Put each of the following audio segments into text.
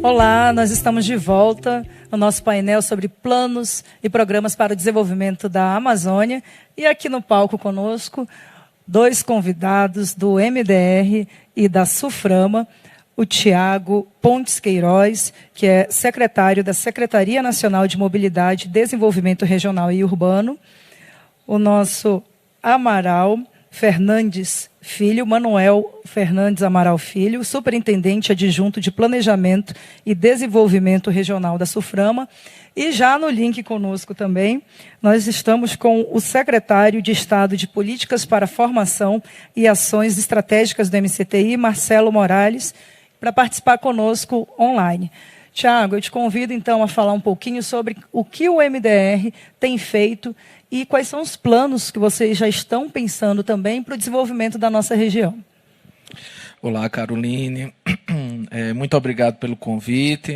Olá, nós estamos de volta no nosso painel sobre planos e programas para o desenvolvimento da Amazônia. E aqui no palco conosco, dois convidados do MDR e da SUFRAMA, o Tiago Pontes Queiroz, que é secretário da Secretaria Nacional de Mobilidade, Desenvolvimento Regional e Urbano, o nosso Amaral Fernandes Filho, Manuel Fernandes Amaral Filho, superintendente adjunto de Planejamento e Desenvolvimento Regional da SUFRAMA. E já no link conosco também, nós estamos com o secretário de Estado de Políticas para Formação e Ações Estratégicas do MCTI, Marcelo Morales, para participar conosco online. Tiago, eu te convido então a falar um pouquinho sobre o que o MDR tem feito e quais são os planos que vocês já estão pensando também para o desenvolvimento da nossa região. Olá, Caroline. Muito obrigado pelo convite.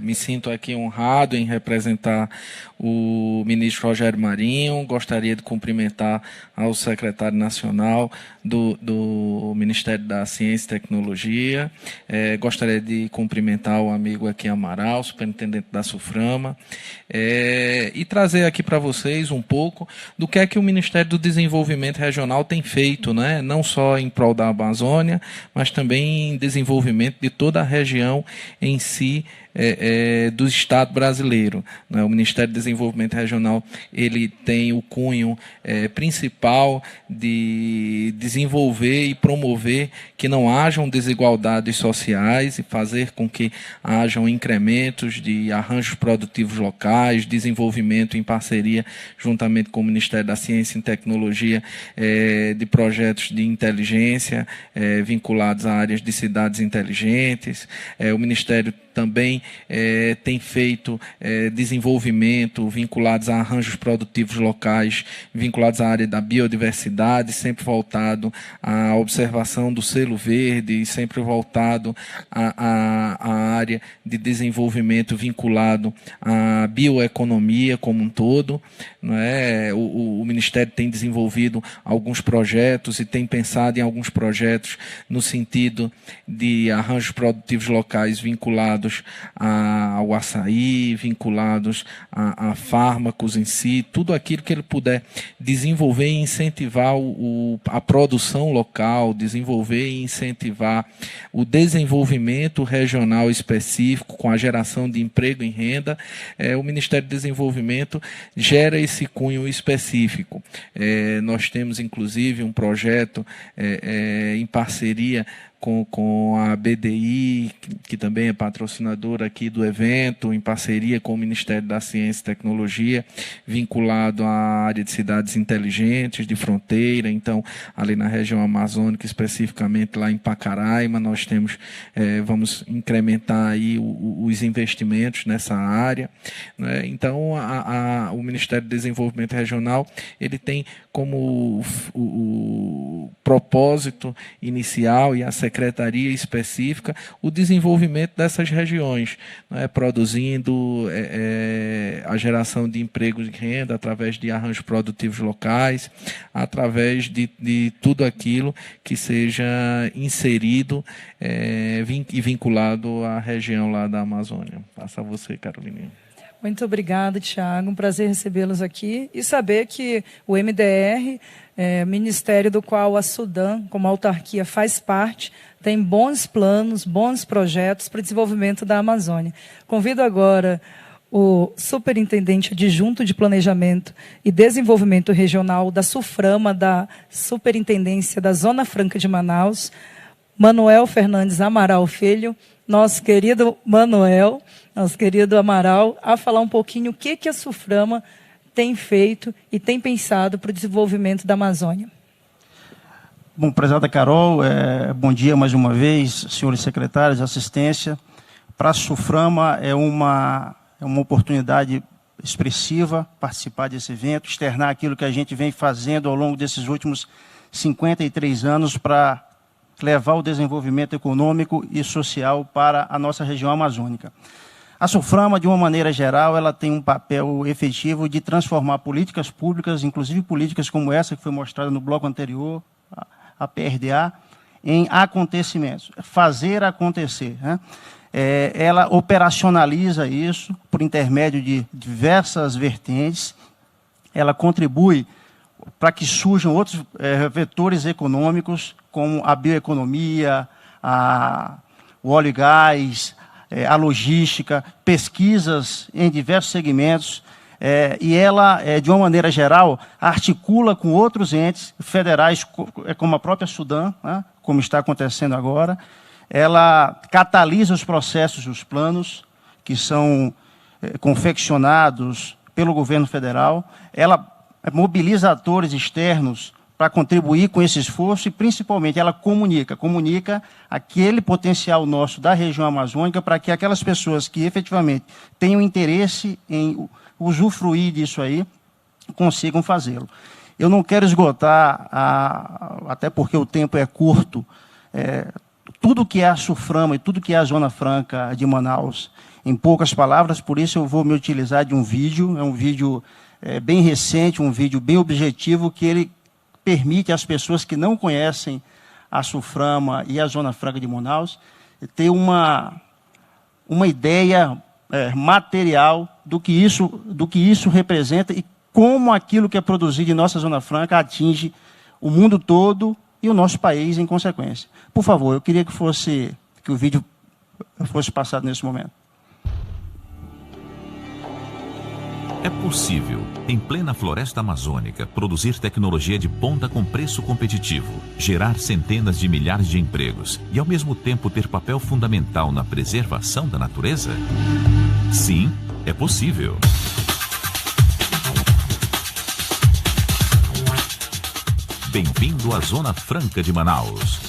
Me sinto aqui honrado em representar o ministro Rogério Marinho. Gostaria de cumprimentar ao secretário nacional do Ministério da Ciência e Tecnologia. Gostaria de cumprimentar o amigo aqui Amaral, superintendente da SUFRAMA, e trazer aqui para vocês um pouco do que é que o Ministério do Desenvolvimento Regional tem feito, né? Não só em prol da Amazônia, mas também em desenvolvimento de toda a região em si, do Estado brasileiro. Né? O Ministério do Desenvolvimento Regional ele tem o cunho principal de desenvolver e promover que não hajam desigualdades sociais e fazer com que hajam incrementos de arranjos produtivos locais, desenvolvimento em parceria juntamente com o Ministério da Ciência e Tecnologia de projetos de inteligência vinculados a áreas de cidades inteligentes. O Ministério também tem feito desenvolvimento vinculados a arranjos produtivos locais, vinculados à área da biodiversidade, sempre voltado à observação do selo verde, sempre voltado à área de desenvolvimento vinculado à bioeconomia como um todo. Não é? O Ministério tem desenvolvido alguns projetos e tem pensado em alguns projetos no sentido de arranjos produtivos locais vinculados ao açaí, vinculados a fármacos em si, tudo aquilo que ele puder desenvolver e incentivar a produção local, desenvolver e incentivar o desenvolvimento regional específico com a geração de emprego e renda. O Ministério do Desenvolvimento gera esse cunho específico. Nós temos, inclusive, um projeto em parceria com a BDI, que também é patrocinadora aqui do evento, em parceria com o Ministério da Ciência e Tecnologia, vinculado à área de cidades inteligentes, de fronteira. Então, ali na região amazônica, especificamente lá em Pacaraima, nós temos, vamos incrementar aí os investimentos nessa área. Né? Então, o Ministério do Desenvolvimento Regional, ele tem como o propósito inicial e a secretaria específica o desenvolvimento dessas regiões, né, produzindo a geração de emprego e renda através de arranjos produtivos locais, através de tudo aquilo que seja inserido e vinculado à região lá da Amazônia. Passa a você, Carolina. Muito obrigada, Tiago. Um prazer recebê-los aqui e saber que o MDR, ministério do qual a Sudam, como autarquia, faz parte, tem bons planos, bons projetos para o desenvolvimento da Amazônia. Convido agora o superintendente adjunto de Planejamento e Desenvolvimento Regional da SUFRAMA, da Superintendência da Zona Franca de Manaus, Manuel Fernandes Amaral Filho, nosso querido Manuel, nosso querido Amaral, a falar um pouquinho o que a SUFRAMA tem feito e tem pensado para o desenvolvimento da Amazônia. Bom, prezada Carol, bom dia mais uma vez, senhores secretários de assistência. Para a SUFRAMA é uma oportunidade expressiva participar desse evento, externar aquilo que a gente vem fazendo ao longo desses últimos 53 anos para levar o desenvolvimento econômico e social para a nossa região amazônica. A SUFRAMA, de uma maneira geral, ela tem um papel efetivo de transformar políticas públicas, inclusive políticas como essa que foi mostrada no bloco anterior, a PRDA, em acontecimentos, fazer acontecer, né? Ela operacionaliza isso por intermédio de diversas vertentes, ela contribui para que surjam outros vetores econômicos, como a bioeconomia, o óleo e gás, a logística, pesquisas em diversos segmentos, e ela, de uma maneira geral, articula com outros entes federais, como a própria Sudam, né, como está acontecendo agora. Ela catalisa os processos dos planos, que são confeccionados pelo governo federal. Ela mobiliza atores externos para contribuir com esse esforço e, principalmente, ela comunica aquele potencial nosso da região amazônica para que aquelas pessoas que efetivamente tenham interesse em usufruir disso aí consigam fazê-lo. Eu não quero esgotar, até porque o tempo é curto, tudo que é a SUFRAMA e tudo que é a Zona Franca de Manaus, em poucas palavras, por isso eu vou me utilizar de um vídeo, é um vídeo bem recente, um vídeo bem objetivo, que ele permite às pessoas que não conhecem a SUFRAMA e a Zona Franca de Manaus ter uma ideia material do que isso representa e como aquilo que é produzido em nossa Zona Franca atinge o mundo todo e o nosso país em consequência. Por favor, eu queria que o vídeo fosse passado nesse momento. É possível, em plena floresta amazônica, produzir tecnologia de ponta com preço competitivo, gerar centenas de milhares de empregos e, ao mesmo tempo, ter papel fundamental na preservação da natureza? Sim, é possível. Bem-vindo à Zona Franca de Manaus.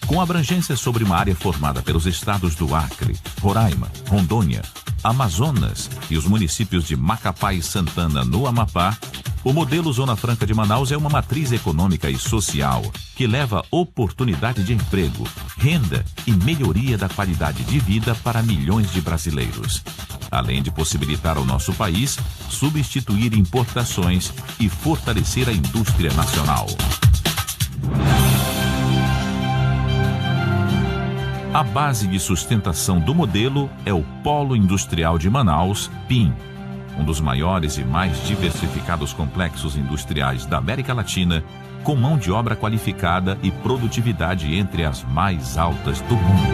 Com abrangência sobre uma área formada pelos estados do Acre, Roraima, Rondônia, Amazonas e os municípios de Macapá e Santana, no Amapá, o modelo Zona Franca de Manaus é uma matriz econômica e social que leva oportunidade de emprego, renda e melhoria da qualidade de vida para milhões de brasileiros, além de possibilitar ao nosso país substituir importações e fortalecer a indústria nacional. A base de sustentação do modelo é o Polo Industrial de Manaus, PIM, um dos maiores e mais diversificados complexos industriais da América Latina, com mão de obra qualificada e produtividade entre as mais altas do mundo.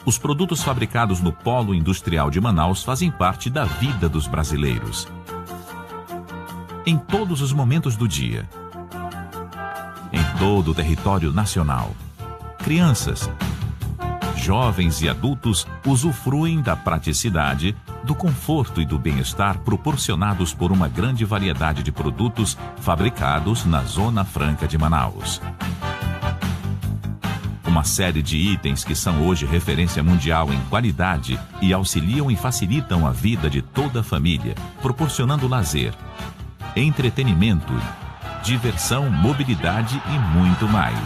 Os produtos fabricados no Polo Industrial de Manaus fazem parte da vida dos brasileiros. Em todos os momentos do dia, em todo o território nacional, crianças, jovens e adultos usufruem da praticidade, do conforto e do bem-estar proporcionados por uma grande variedade de produtos fabricados na Zona Franca de Manaus. Uma série de itens que são hoje referência mundial em qualidade e auxiliam e facilitam a vida de toda a família, proporcionando lazer, entretenimento, diversão, mobilidade e muito mais.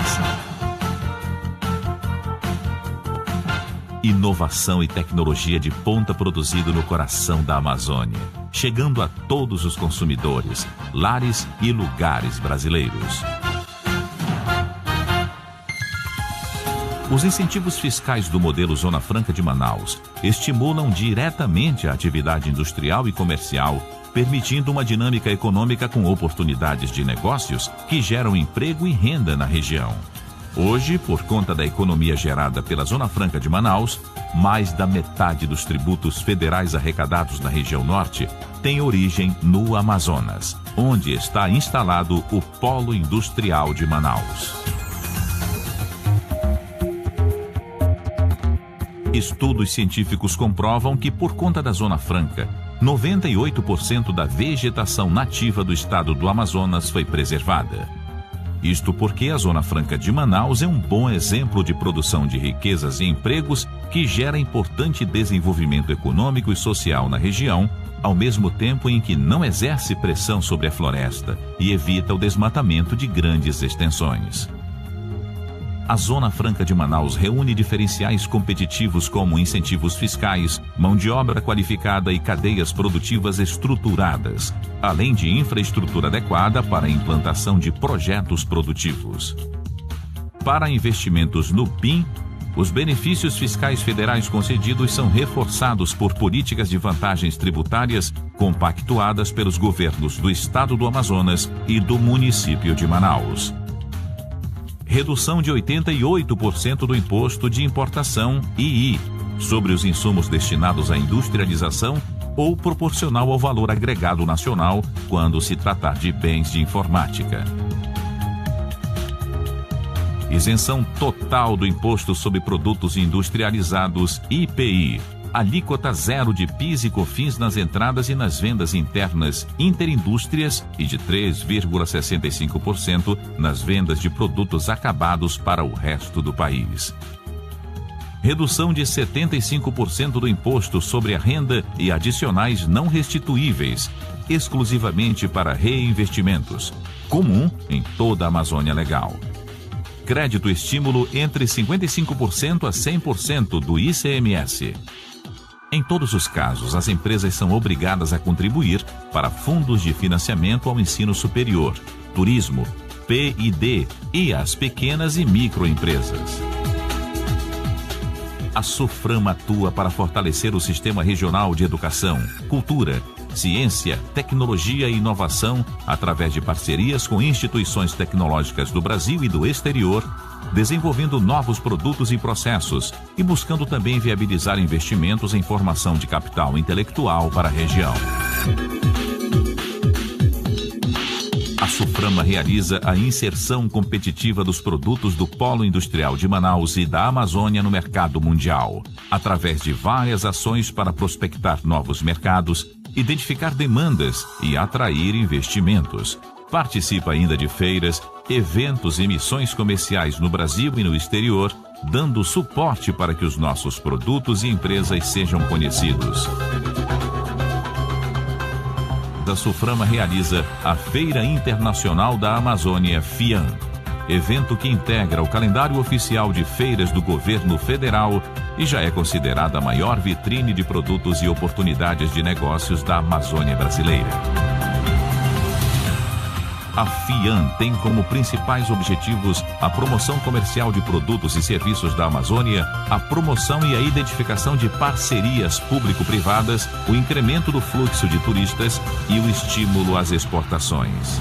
Inovação e tecnologia de ponta produzido no coração da Amazônia, chegando a todos os consumidores, lares e lugares brasileiros. Os incentivos fiscais do modelo Zona Franca de Manaus estimulam diretamente a atividade industrial e comercial, permitindo uma dinâmica econômica com oportunidades de negócios que geram emprego e renda na região. Hoje, por conta da economia gerada pela Zona Franca de Manaus, mais da metade dos tributos federais arrecadados na região norte tem origem no Amazonas, onde está instalado o Polo Industrial de Manaus. Estudos científicos comprovam que, por conta da Zona Franca, 98% da vegetação nativa do estado do Amazonas foi preservada. Isto porque a Zona Franca de Manaus é um bom exemplo de produção de riquezas e empregos que gera importante desenvolvimento econômico e social na região, ao mesmo tempo em que não exerce pressão sobre a floresta e evita o desmatamento de grandes extensões. A Zona Franca de Manaus reúne diferenciais competitivos como incentivos fiscais, mão de obra qualificada e cadeias produtivas estruturadas, além de infraestrutura adequada para a implantação de projetos produtivos. Para investimentos no PIN, os benefícios fiscais federais concedidos são reforçados por políticas de vantagens tributárias compactuadas pelos governos do Estado do Amazonas e do município de Manaus. Redução de 88% do imposto de importação II sobre os insumos destinados à industrialização ou proporcional ao valor agregado nacional quando se tratar de bens de informática. Isenção total do Imposto sobre Produtos Industrializados, IPI. Alíquota zero de PIS e COFINS nas entradas e nas vendas internas interindústrias e de 3,65% nas vendas de produtos acabados para o resto do país. Redução de 75% do imposto sobre a renda e adicionais não restituíveis, exclusivamente para reinvestimentos, comum em toda a Amazônia Legal. Crédito estímulo entre 55% a 100% do ICMS. Em todos os casos, as empresas são obrigadas a contribuir para fundos de financiamento ao ensino superior, turismo, PID e as pequenas e microempresas. A SUFRAM atua para fortalecer o sistema regional de educação, cultura, ciência, tecnologia e inovação através de parcerias com instituições tecnológicas do Brasil e do exterior, desenvolvendo novos produtos e processos e buscando também viabilizar investimentos em formação de capital intelectual para a região. A SUFRAMA realiza a inserção competitiva dos produtos do Polo Industrial de Manaus e da Amazônia no mercado mundial, através de várias ações para prospectar novos mercados, identificar demandas e atrair investimentos. Participa ainda de feiras, eventos e missões comerciais no Brasil e no exterior, dando suporte para que os nossos produtos e empresas sejam conhecidos. Da SUFRAMA realiza a Feira Internacional da Amazônia, FIAM, evento que integra o calendário oficial de feiras do governo federal e já é considerada a maior vitrine de produtos e oportunidades de negócios da Amazônia brasileira. A FIAM tem como principais objetivos a promoção comercial de produtos e serviços da Amazônia, a promoção e a identificação de parcerias público-privadas, o incremento do fluxo de turistas e o estímulo às exportações.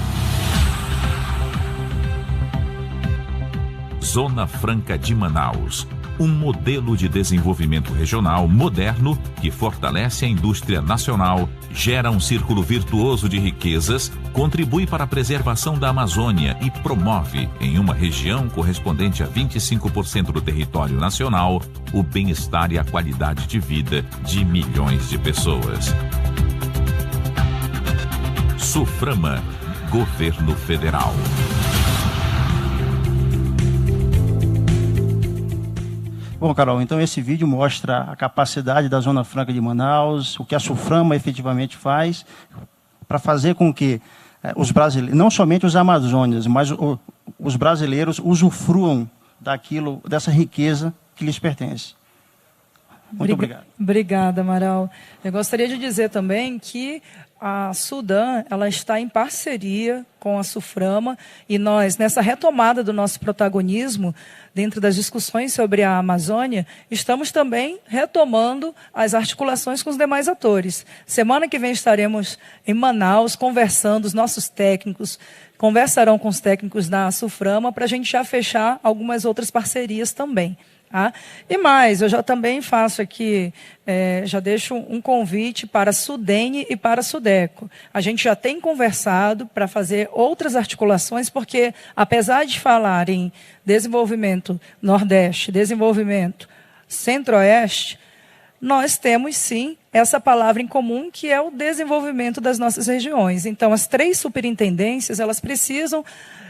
Zona Franca de Manaus. Um modelo de desenvolvimento regional moderno que fortalece a indústria nacional, gera um círculo virtuoso de riquezas, contribui para a preservação da Amazônia e promove, em uma região correspondente a 25% do território nacional, o bem-estar e a qualidade de vida de milhões de pessoas. SUFRAMA, Governo Federal. Bom, Carol, então esse vídeo mostra a capacidade da Zona Franca de Manaus, o que a SUFRAMA efetivamente faz para fazer com que os brasileiros, não somente os amazônidas, mas os brasileiros usufruam dessa riqueza que lhes pertence. Muito obrigado. Obrigada, Amaral. Eu gostaria de dizer também que a Sudan, ela está em parceria com a SUFRAMA e nós, nessa retomada do nosso protagonismo dentro das discussões sobre a Amazônia, estamos também retomando as articulações com os demais atores. Semana que vem estaremos em Manaus conversando, os nossos técnicos conversarão com os técnicos da SUFRAMA para a gente já fechar algumas outras parcerias também. Tá? E mais, eu já também faço aqui, já deixo um convite para a Sudene e para a Sudeco. A gente já tem conversado para fazer outras articulações, porque apesar de falar em desenvolvimento Nordeste, desenvolvimento Centro-Oeste, nós temos sim essa palavra em comum, que é o desenvolvimento das nossas regiões. Então, as três superintendências, elas precisam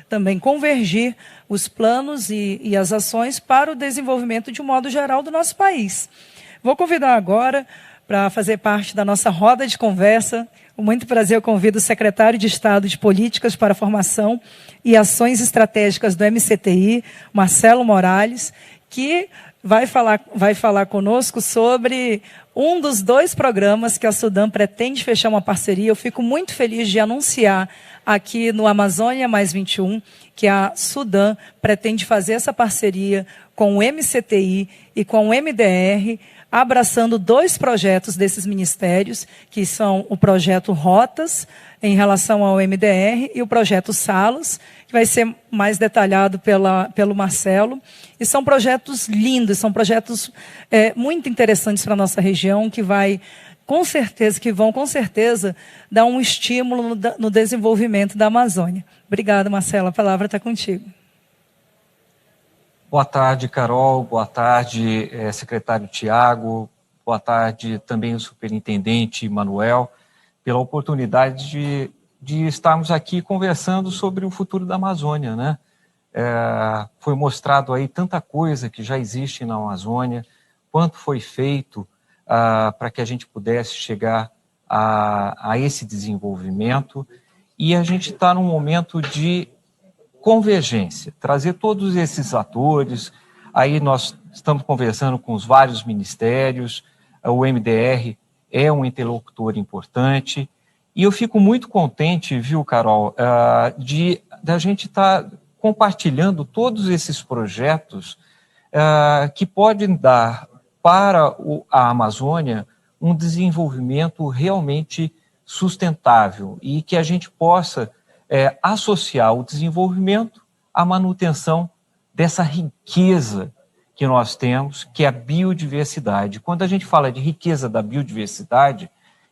também convergir os planos e as ações para o desenvolvimento de um modo geral do nosso país. Vou convidar agora para fazer parte da nossa roda de conversa Com muito prazer, eu convido o secretário de Estado de Políticas para a Formação e Ações Estratégicas do MCTI, Marcelo Morales, que vai falar conosco sobre um dos 2 programas que a Sudan pretende fechar uma parceria. Eu fico muito feliz de anunciar aqui no Amazônia Mais 21 que a Sudan pretende fazer essa parceria com o MCTI e com o MDR, abraçando 2 projetos desses ministérios, que são o projeto Rotas, em relação ao MDR, e o projeto Salos, que vai ser mais detalhado pelo Marcelo. E são projetos lindos, são projetos muito interessantes para a nossa região, que vão com certeza dar um estímulo no desenvolvimento da Amazônia. Obrigada, Marcelo, a palavra está contigo. Boa tarde, Carol. Boa tarde, secretário Tiago. Boa tarde também o superintendente Manuel, pela oportunidade de estarmos aqui conversando sobre o futuro da Amazônia, né? Foi mostrado aí tanta coisa que já existe na Amazônia, quanto foi feito para que a gente pudesse chegar a esse desenvolvimento, e a gente está num momento de convergência, trazer todos esses atores. Aí nós estamos conversando com os vários ministérios, o MDR é um interlocutor importante, e eu fico muito contente, viu, Carol, da gente estar compartilhando todos esses projetos que podem dar para a Amazônia um desenvolvimento realmente sustentável, e que a gente possa associar o desenvolvimento à manutenção dessa riqueza que nós temos, que é a biodiversidade. Quando a gente fala de riqueza da biodiversidade,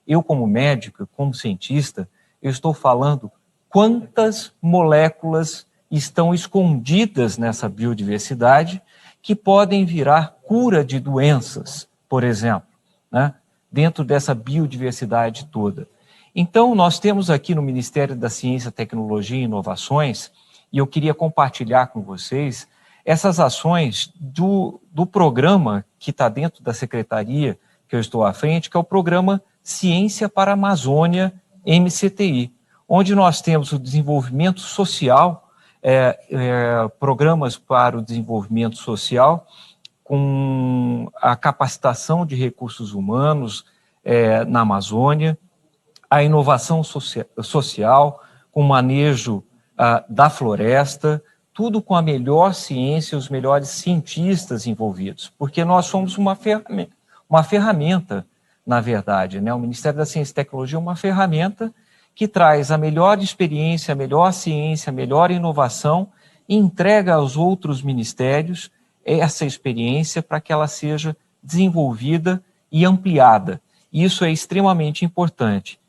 eu como médico, como cientista, eu estou falando quantas moléculas estão escondidas nessa biodiversidade que podem virar cura de doenças, por exemplo, né, dentro dessa biodiversidade toda. Então, nós temos aqui no Ministério da Ciência, Tecnologia e Inovações, e eu queria compartilhar com vocês essas ações do programa que está dentro da secretaria que eu estou à frente, que é o programa Ciência para a Amazônia, MCTI, onde nós temos o desenvolvimento social, programas para o desenvolvimento social, com a capacitação de recursos humanos na Amazônia, a inovação social, com o manejo da floresta, tudo com a melhor ciência e os melhores cientistas envolvidos, porque nós somos uma ferramenta, na verdade, né? O Ministério da Ciência e Tecnologia é uma ferramenta que traz a melhor experiência, a melhor ciência, a melhor inovação, e entrega aos outros ministérios essa experiência para que ela seja desenvolvida e ampliada. Isso é extremamente importante.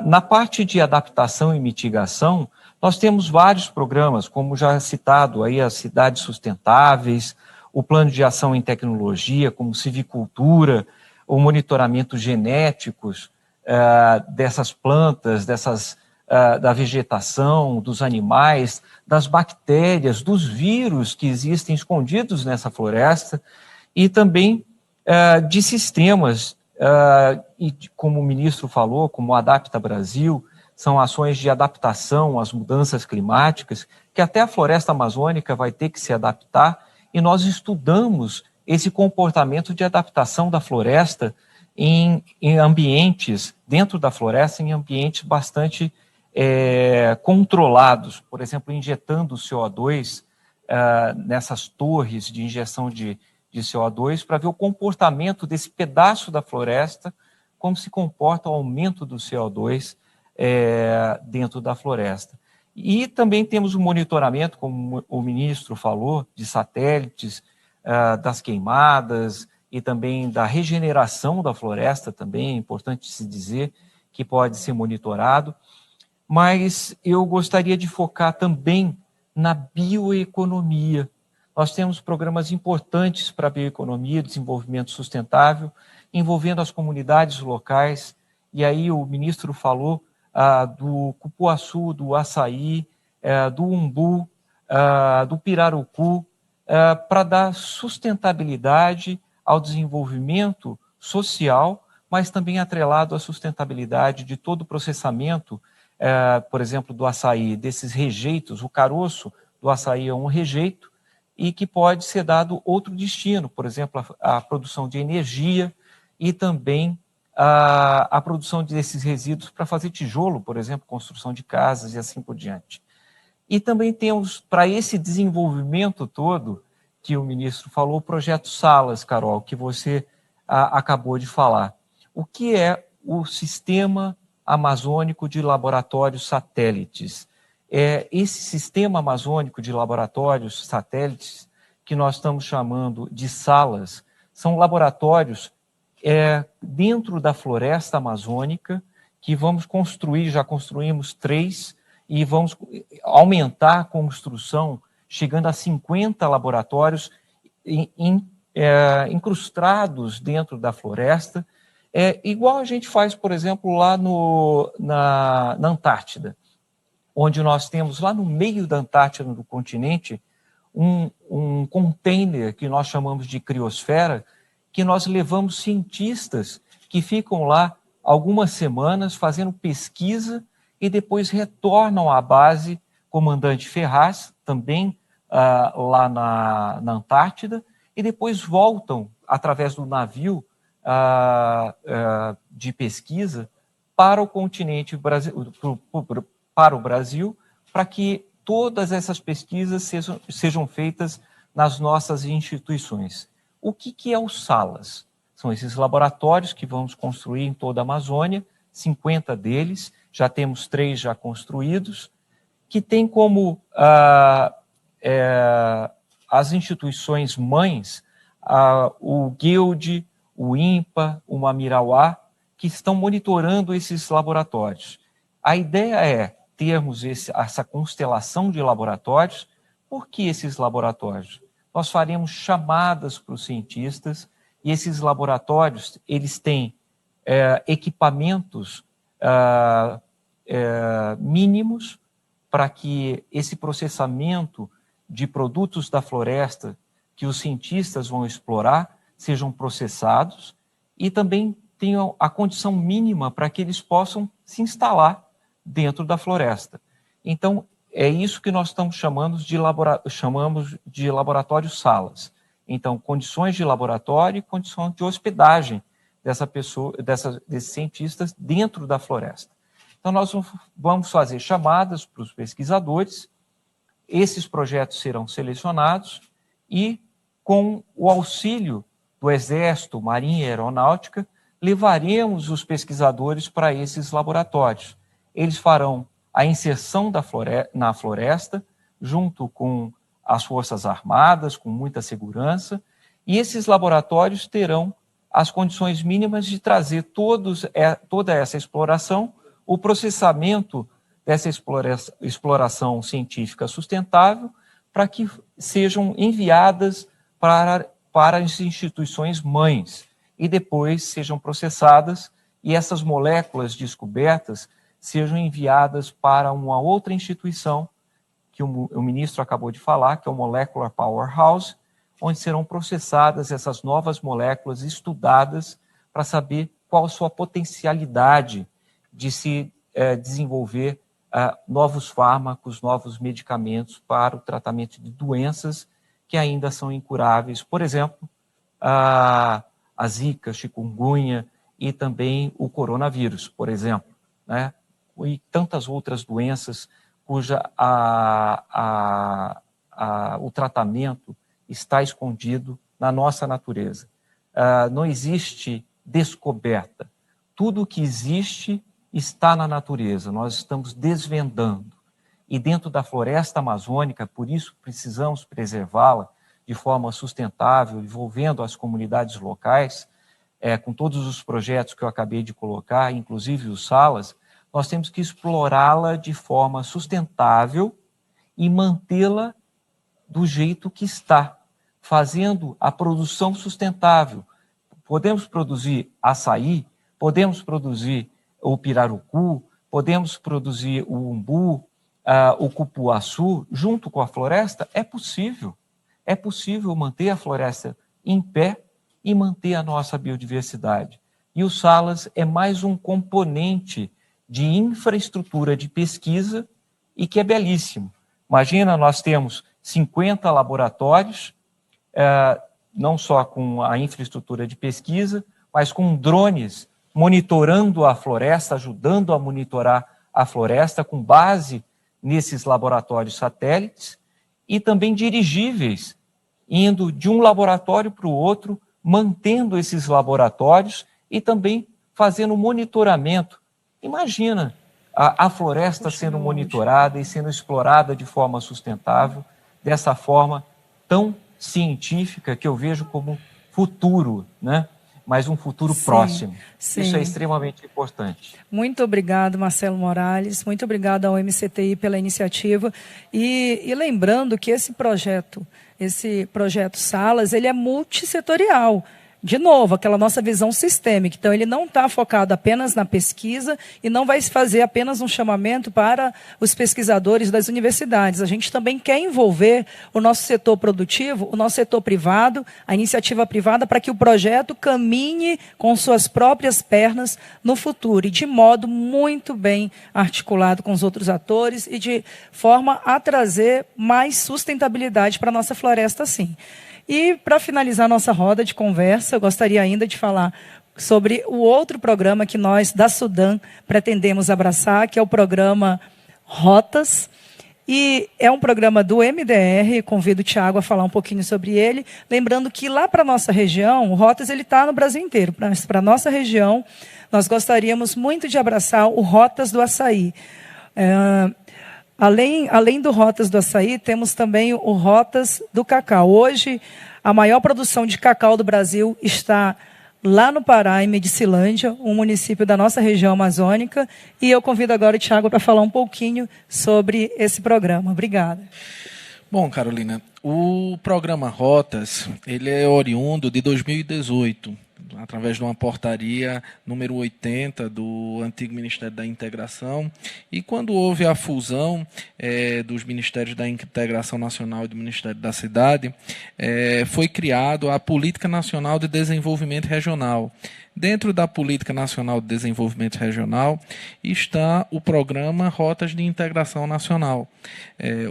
Na parte de adaptação e mitigação, nós temos vários programas, como já citado aí, as cidades sustentáveis, o plano de ação em tecnologia, como civicultura, o monitoramento genéticos dessas plantas, da vegetação, dos animais, das bactérias, dos vírus que existem escondidos nessa floresta, e também de sistemas, e como o ministro falou, como o Adapta Brasil, são ações de adaptação às mudanças climáticas, que até a floresta amazônica vai ter que se adaptar, e nós estudamos esse comportamento de adaptação da floresta em ambientes, dentro da floresta, em ambientes bastante controlados, por exemplo, injetando CO2 nessas torres de injeção de CO2, para ver o comportamento desse pedaço da floresta, como se comporta o aumento do CO2 dentro da floresta. E também temos o monitoramento, como o ministro falou, de satélites, das queimadas e também da regeneração da floresta, também é importante se dizer que pode ser monitorado. Mas eu gostaria de focar também na bioeconomia. Nós temos programas importantes para a bioeconomia, desenvolvimento sustentável, envolvendo as comunidades locais, e aí o ministro falou do cupuaçu, do açaí, do umbu, do pirarucu, para dar sustentabilidade ao desenvolvimento social, mas também atrelado à sustentabilidade de todo o processamento, por exemplo, do açaí, desses rejeitos. O caroço do açaí é um rejeito e que pode ser dado outro destino, por exemplo, a produção de energia e também a produção desses resíduos para fazer tijolo, por exemplo, construção de casas e assim por diante. E também temos, para esse desenvolvimento todo, que o ministro falou, o projeto Salas, Carol, que você acabou de falar. O que é o Sistema Amazônico de Laboratórios Satélites? Esse Sistema Amazônico de Laboratórios Satélites, que nós estamos chamando de Salas, são laboratórios dentro da floresta amazônica, que vamos construir, já construímos 3, e vamos aumentar a construção, chegando a 50 laboratórios incrustados dentro da floresta, igual a gente faz, por exemplo, lá na Antártida, onde nós temos lá no meio da Antártida, do continente, um container que nós chamamos de criosfera, que nós levamos cientistas que ficam lá algumas semanas fazendo pesquisa e depois retornam à base Comandante Ferraz, também lá na Antártida, e depois voltam, através do navio de pesquisa, para o continente, para o Brasil, para que todas essas pesquisas sejam feitas nas nossas instituições. O que é o Salas? São esses laboratórios que vamos construir em toda a Amazônia, 50 deles, já temos 3 já construídos, que tem como as instituições mães, o GEUD, o INPA, o Mamirauá, que estão monitorando esses laboratórios. A ideia é termos essa constelação de laboratórios. Por que esses laboratórios? Nós faremos chamadas para os cientistas, e esses laboratórios, eles têm equipamentos mínimos para que esse processamento de produtos da floresta que os cientistas vão explorar sejam processados e também tenham a condição mínima para que eles possam se instalar dentro da floresta. Então, é isso que nós estamos chamamos de laboratório Salas. Então, condições de laboratório e condições de hospedagem desses cientistas dentro da floresta. Então, nós vamos fazer chamadas para os pesquisadores, esses projetos serão selecionados e, com o auxílio do Exército, Marinha e Aeronáutica, levaremos os pesquisadores para esses laboratórios. Eles farão a inserção na floresta, junto com as Forças Armadas, com muita segurança, e esses laboratórios terão as condições mínimas de trazer toda essa exploração, o processamento dessa exploração científica sustentável, para que sejam enviadas para as instituições mães e depois sejam processadas e essas moléculas descobertas sejam enviadas para uma outra instituição que o ministro acabou de falar, que é o Molecular Powerhouse, onde serão processadas essas novas moléculas, estudadas para saber qual a sua potencialidade de se desenvolver novos fármacos, novos medicamentos para o tratamento de doenças que ainda são incuráveis. Por exemplo, a zika, chikungunya e também o coronavírus, por exemplo, né? E tantas outras doenças cuja o tratamento está escondido na nossa natureza. Não existe descoberta. Tudo o que existe está na natureza. Nós estamos desvendando. E dentro da floresta amazônica, por isso precisamos preservá-la de forma sustentável, envolvendo as comunidades locais, com todos os projetos que eu acabei de colocar, inclusive os Salas, nós temos que explorá-la de forma sustentável e mantê-la do jeito que está, fazendo a produção sustentável. Podemos produzir açaí, podemos produzir o pirarucu, podemos produzir o umbu, o cupuaçu, junto com a floresta. É possível manter a floresta em pé e manter a nossa biodiversidade. e o Salas é mais um componente de infraestrutura de pesquisa e que é belíssimo. Imagina, nós temos 50 laboratórios, não só com a infraestrutura de pesquisa, mas com drones monitorando a floresta, ajudando a monitorar a floresta com base nesses laboratórios satélites e também dirigíveis, indo de um laboratório para o outro, mantendo esses laboratórios e também fazendo monitoramento. Imagina a floresta sendo monitorada e sendo explorada de forma sustentável, dessa forma tão científica que eu vejo como futuro, né? Mas um futuro próximo. Sim. Isso é extremamente importante. Muito obrigado, Marcelo Morales. Muito obrigado ao MCTI pela iniciativa. E lembrando que esse projeto Salas, ele é multissetorial. De novo, aquela nossa visão sistêmica. Então, ele não está focado apenas na pesquisa e não vai fazer apenas um chamamento para os pesquisadores das universidades. A gente também quer envolver o nosso setor produtivo, o nosso setor privado, a iniciativa privada, para que o projeto caminhe com suas próprias pernas no futuro e de modo muito bem articulado com os outros atores e de forma a trazer mais sustentabilidade para a nossa floresta, sim. E, para finalizar nossa roda de conversa, eu gostaria ainda de falar sobre o outro programa que nós, da Sudam, pretendemos abraçar, que é o programa Rotas. E é um programa do MDR, convido o Tiago a falar um pouquinho sobre ele. Lembrando que lá para a nossa região, o Rotas está no Brasil inteiro, mas para a nossa região, nós gostaríamos muito de abraçar o Rotas do Açaí. Além do Rotas do Açaí, temos também o Rotas do Cacau. Hoje, a maior produção de cacau do Brasil está lá no Pará, em Medicilândia, um município da nossa região amazônica. E eu convido agora o Tiago para falar um pouquinho sobre esse programa. Obrigada. Bom, Carolina, o programa Rotas, ele é oriundo de 2018. Através de uma portaria número 80 do antigo Ministério da Integração. E quando houve a fusão dos Ministérios da Integração Nacional e do Ministério da Cidade, foi criado a Política Nacional de Desenvolvimento Regional. Dentro da Política Nacional de Desenvolvimento Regional está o programa Rotas de Integração Nacional.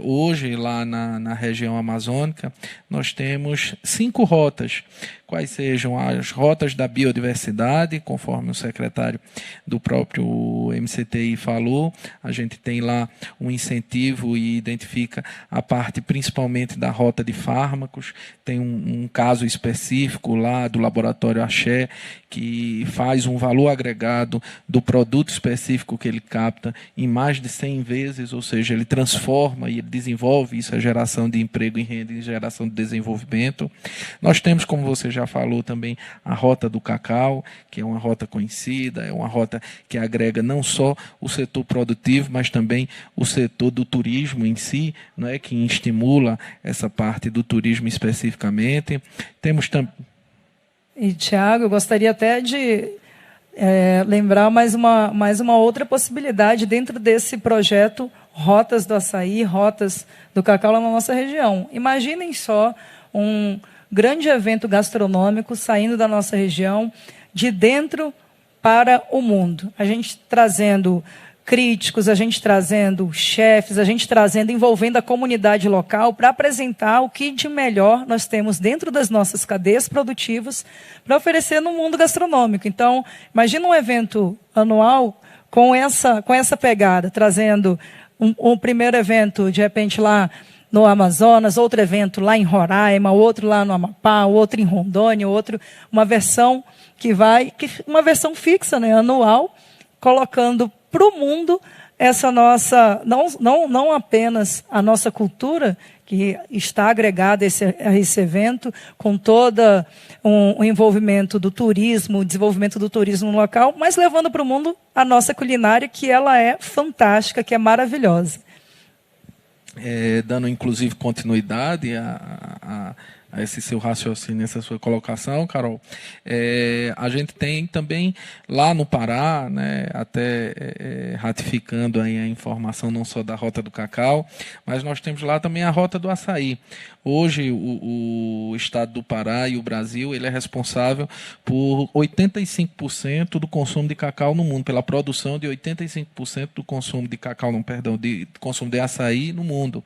Hoje, lá na região amazônica, nós temos 5 rotas, quais sejam as rotas da biodiversidade, conforme o secretário do próprio MCTI falou. A gente tem lá um incentivo e identifica a parte principalmente da rota de fármacos. Tem um caso específico lá do Laboratório Axé, que faz um valor agregado do produto específico que ele capta em mais de 100 vezes, ou seja, ele transforma e ele desenvolve isso, a geração de emprego e renda e geração de desenvolvimento. Nós temos, como você já falou também, a Rota do Cacau, que é uma rota conhecida, é uma rota que agrega não só o setor produtivo, mas também o setor do turismo em si, não é, que estimula essa parte do turismo especificamente. Temos também... E, Tiago, eu gostaria até de lembrar mais uma outra possibilidade dentro desse projeto Rotas do Açaí, Rotas do Cacau lá na nossa região. Imaginem só um grande evento gastronômico saindo da nossa região, de dentro para o mundo. A gente trazendo críticos, a gente trazendo chefes, a gente trazendo, envolvendo a comunidade local para apresentar o que de melhor nós temos dentro das nossas cadeias produtivas para oferecer no mundo gastronômico. Então, imagina um evento anual com essa pegada, trazendo um primeiro evento, de repente, lá no Amazonas, outro evento lá em Roraima, outro lá no Amapá, outro em Rondônia, uma versão uma versão fixa, né, anual, colocando para o mundo essa nossa, não apenas a nossa cultura, que está agregada a esse evento, com todo o envolvimento do turismo, o desenvolvimento do turismo no local, mas levando para o mundo a nossa culinária, que ela é fantástica, que é maravilhosa. Dando inclusive continuidade a esse seu raciocínio, essa sua colocação, Carol. A gente tem também lá no Pará, né, até ratificando aí a informação não só da Rota do Cacau, mas nós temos lá também a Rota do Açaí. Hoje, o estado do Pará e o Brasil, ele é responsável por 85% do consumo de cacau no mundo, pela produção de 85% do consumo de cacau, de consumo de açaí no mundo,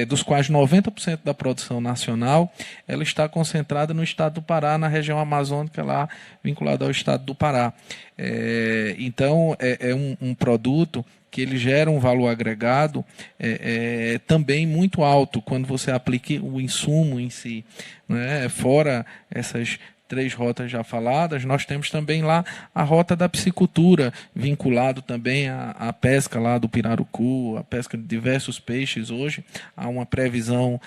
dos quais 90% da produção nacional ela está concentrada no estado do Pará, na região amazônica, lá vinculada ao estado do Pará. Então, é um produto que ele gera um valor agregado também muito alto quando você aplica o insumo em si, né? Fora essas 3 rotas já faladas, nós temos também lá a rota da piscicultura, vinculado também à pesca lá do pirarucu, a pesca de diversos peixes. Hoje há uma previsão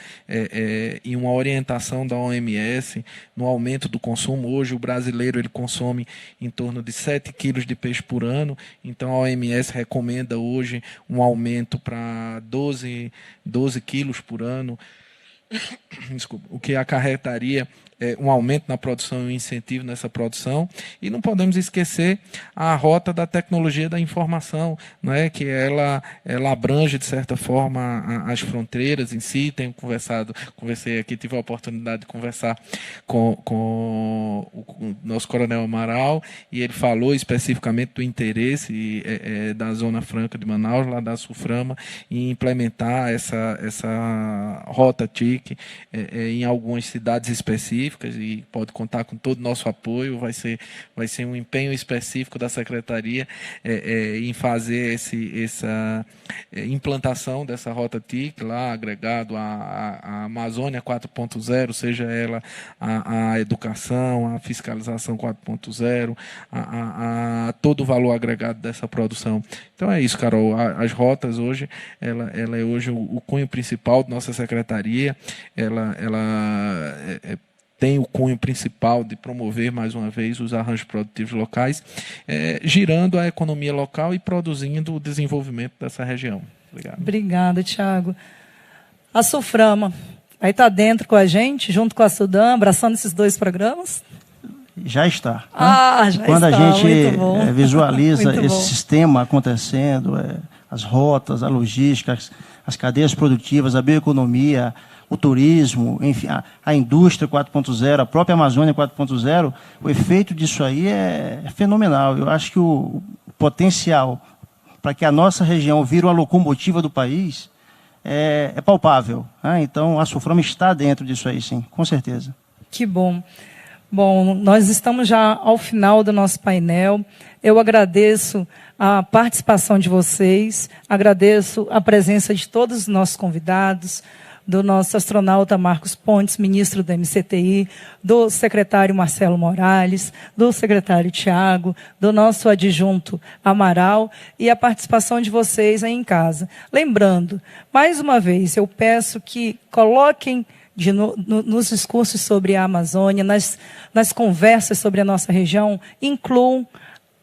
e uma orientação da OMS no aumento do consumo. Hoje o brasileiro ele consome em torno de 7 quilos de peixe por ano, então a OMS recomenda hoje um aumento para 12 quilos por ano. Desculpa, o que acarretaria um aumento na produção e um incentivo nessa produção. E não podemos esquecer a rota da tecnologia da informação, né, que ela abrange, de certa forma, as fronteiras em si. Conversei aqui, tive a oportunidade de conversar com o nosso coronel Amaral, e ele falou especificamente do interesse da Zona Franca de Manaus, lá da Suframa, em implementar essa rota TIC em algumas cidades específicas, e pode contar com todo o nosso apoio. Vai ser um empenho específico da Secretaria em fazer essa implantação dessa rota TIC lá, agregado à Amazônia 4.0, seja ela a educação, a fiscalização 4.0, a todo o valor agregado dessa produção. Então é isso, Carol. As rotas hoje, ela é hoje o cunho principal da nossa Secretaria. Ela tem o cunho principal de promover, mais uma vez, os arranjos produtivos locais, girando a economia local e produzindo o desenvolvimento dessa região. Obrigado. Obrigada, Tiago. A Suframa aí está dentro com a gente, junto com a Sudam, abraçando esses 2 programas? Já está. Já Quando está. A gente visualiza Muito esse bom. sistema acontecendo, as rotas, a logística, as cadeias produtivas, a bioeconomia, o turismo, enfim, a indústria 4.0, a própria Amazônia 4.0, o efeito disso aí é fenomenal. Eu acho que o potencial para que a nossa região vire uma locomotiva do país é palpável. Né? Então, a Suframa está dentro disso aí, sim, com certeza. Que bom. Bom, nós estamos já ao final do nosso painel. Eu agradeço a participação de vocês, agradeço a presença de todos os nossos convidados, do nosso astronauta Marcos Pontes, ministro do MCTI, do secretário Marcelo Morales, do secretário Tiago, do nosso adjunto Amaral, e a participação de vocês aí em casa. Lembrando, mais uma vez, eu peço que coloquem nos discursos sobre a Amazônia, nas conversas sobre a nossa região, incluam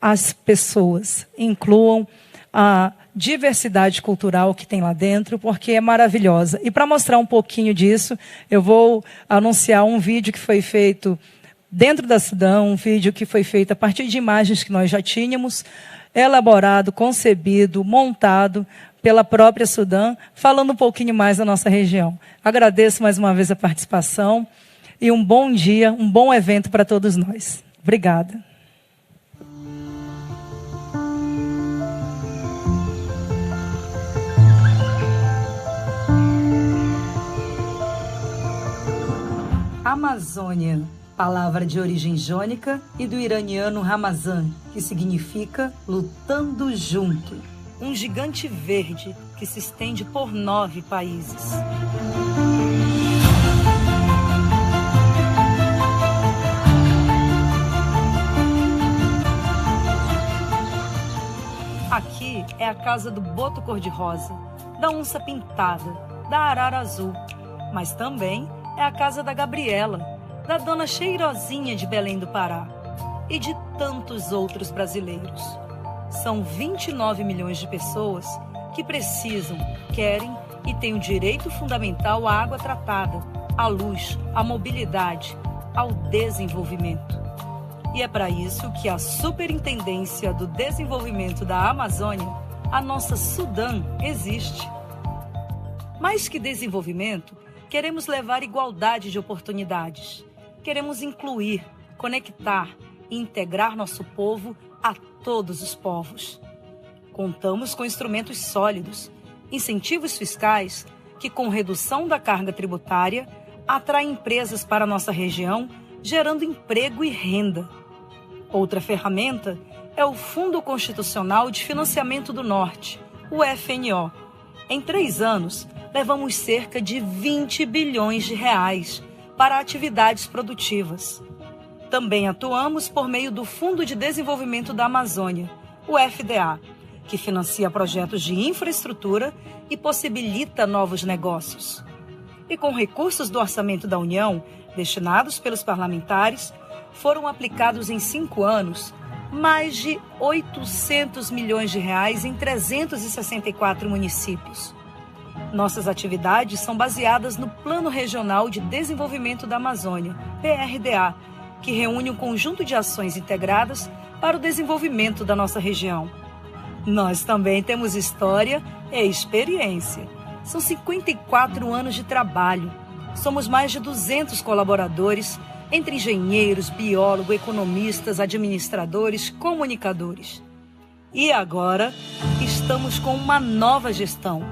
as pessoas, incluam a diversidade cultural que tem lá dentro, porque é maravilhosa. E para mostrar um pouquinho disso, eu vou anunciar um vídeo que foi feito dentro da Sudam, um vídeo que foi feito a partir de imagens que nós já tínhamos, elaborado, concebido, montado pela própria Sudam, falando um pouquinho mais da nossa região. Agradeço mais uma vez a participação e um bom dia, um bom evento para todos nós. Obrigada. Amazônia, palavra de origem jônica e do iraniano Ramazan, que significa lutando junto. Um gigante verde que se estende por 9 países. Aqui é a casa do boto cor-de-rosa, da onça pintada, da arara azul, mas também é a casa da Gabriela, da dona Cheirosinha de Belém do Pará e de tantos outros brasileiros. São 29 milhões de pessoas que precisam, querem e têm o direito fundamental à água tratada, à luz, à mobilidade, ao desenvolvimento. E é para isso que a Superintendência do Desenvolvimento da Amazônia, a nossa SUDAM, existe. Mais que desenvolvimento, queremos levar igualdade de oportunidades. Queremos incluir, conectar e integrar nosso povo a todos os povos. Contamos com instrumentos sólidos, incentivos fiscais que, com redução da carga tributária, atraem empresas para a nossa região, gerando emprego e renda. Outra ferramenta é o Fundo Constitucional de Financiamento do Norte, o FNO. Em 3 anos, levamos cerca de 20 bilhões de reais para atividades produtivas. Também atuamos por meio do Fundo de Desenvolvimento da Amazônia, o FDA, que financia projetos de infraestrutura e possibilita novos negócios. E com recursos do Orçamento da União, destinados pelos parlamentares, foram aplicados em 5 anos mais de 800 milhões de reais em 364 municípios. Nossas atividades são baseadas no Plano Regional de Desenvolvimento da Amazônia, PRDA, que reúne um conjunto de ações integradas para o desenvolvimento da nossa região. Nós também temos história e experiência. São 54 anos de trabalho. Somos mais de 200 colaboradores, entre engenheiros, biólogos, economistas, administradores, comunicadores. E agora, estamos com uma nova gestão.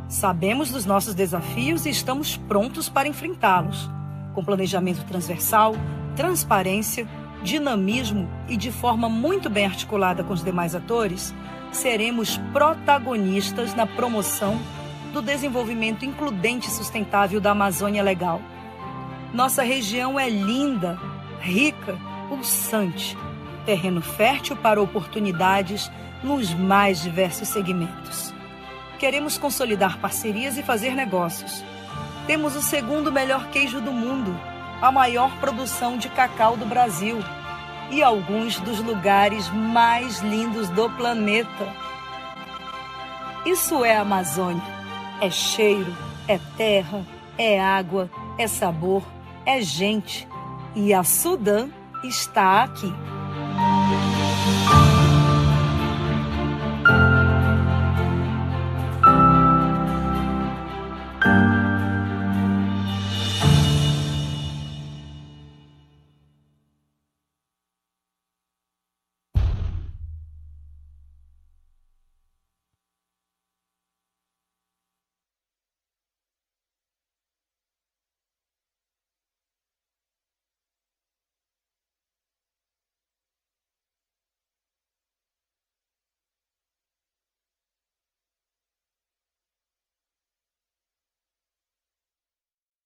Sabemos dos nossos desafios e estamos prontos para enfrentá-los, com planejamento transversal, transparência, dinamismo e de forma muito bem articulada com os demais atores, seremos protagonistas na promoção do desenvolvimento includente e sustentável da Amazônia Legal. Nossa região é linda, rica, pulsante, terreno fértil para oportunidades nos mais diversos segmentos. Queremos consolidar parcerias e fazer negócios. Temos o 2º melhor queijo do mundo, a maior produção de cacau do Brasil e alguns dos lugares mais lindos do planeta. Isso é Amazônia. É cheiro, é terra, é água, é sabor, é gente. E a SUDAM está aqui.